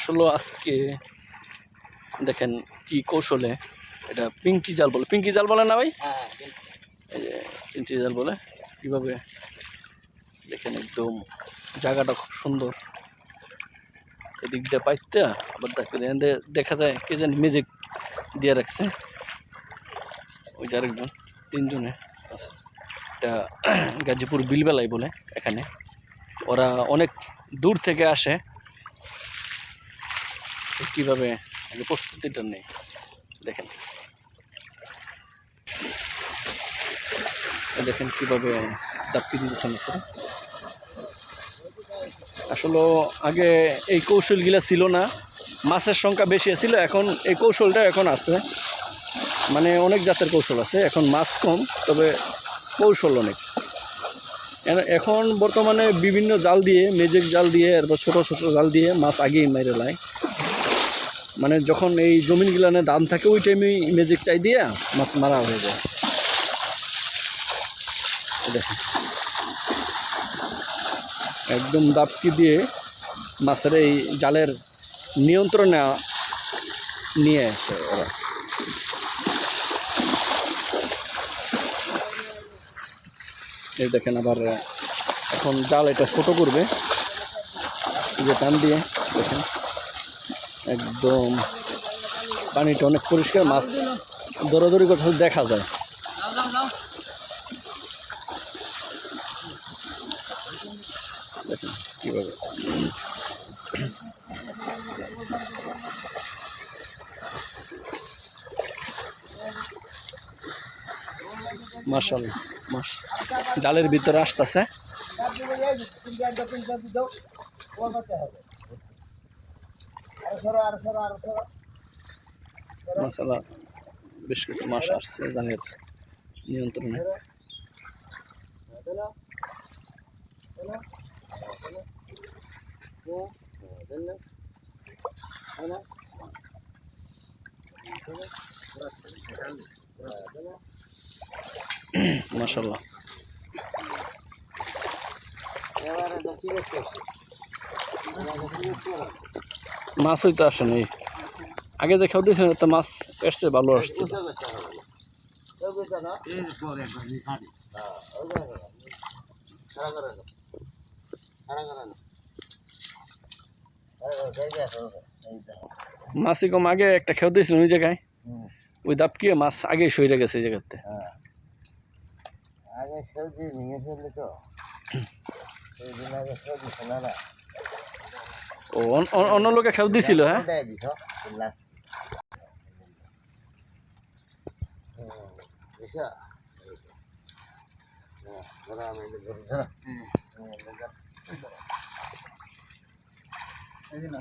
আসলে আজকে দেখেন কি কৌশলে এটা পিঙ্কি জাল বলে। পিঙ্কি জাল বলে না ভাই? এই যে পিঙ্কি জাল বলে। কীভাবে দেখেন একদম জায়গাটা খুব সুন্দর। এদিক দিয়ে পাইতে আবার দেখা যায় কে জানি মেজিক দিয়ে রাখছে। ওই যে আরেকজন, তিনজনে আছে। এটা গাজীপুর বিলবেলাই বলে। এখানে ওরা অনেক দূর থেকে আসে। কীভাবে প্রস্তুতিটা নেই দেখেন, দেখেন কীভাবে দাপ্তি দিতেছেন স্যার। আসলে আগে এই কৌশলগুলা ছিল না, মাছের সংখ্যা বেশি ছিল। এখন এই কৌশলটা এখন আসছে, মানে অনেক জাতের কৌশল আছে। এখন মাছ কম, তবে কৌশল অনেক। এখন বর্তমানে বিভিন্ন জাল দিয়ে, ম্যাজিক জাল দিয়ে, এরপর ছোটো ছোটো জাল দিয়ে মাছ আগেই মেরে লায়। মানে যখন এই জমিনগুলানে দাম থাকে ওই টাইমেই ম্যাজিক চাই দিয়ে মাছ মারা হয়ে যায়। দেখেন একদম দাপকি দিয়ে মাছের এই জালের নিয়ন্ত্রণে নিয়ে আসে ওরা। এই দেখেন আবার এখন জাল এটা ছোট করবে, যে টান দিয়ে দেখেন একদম পানিটা অনেক পরিষ্কার, মাছ দৌড়াদৌড়ি করতে দেখা যায়। দেখেন কীভাবে মাশাআল্লাহ মাছ জালের ভিতরে আসতেছে। মাশাআল্লাহ বেশ কিছু মাছ আসছে জালের নিয়ন্ত্রণে। মাশাআল্লাহ মাছ হইতে আসে নাই। আগে যে খেয়ে দিয়েছেন তো মাছ এসছে, ভালো আসছে। মাছই কম। আগে একটা খেয়ে দিয়েছিলেন ওই জায়গায়, ওই দাপকি মাছ আগে সইরে গেছে এই জায়গাতে। আগে সবজি নিয়েছিল তো, এই দিন আগে সবজি ছিল না। ও অন্য লোকে খেয়ে দিছিল। হ্যাঁ এই দিন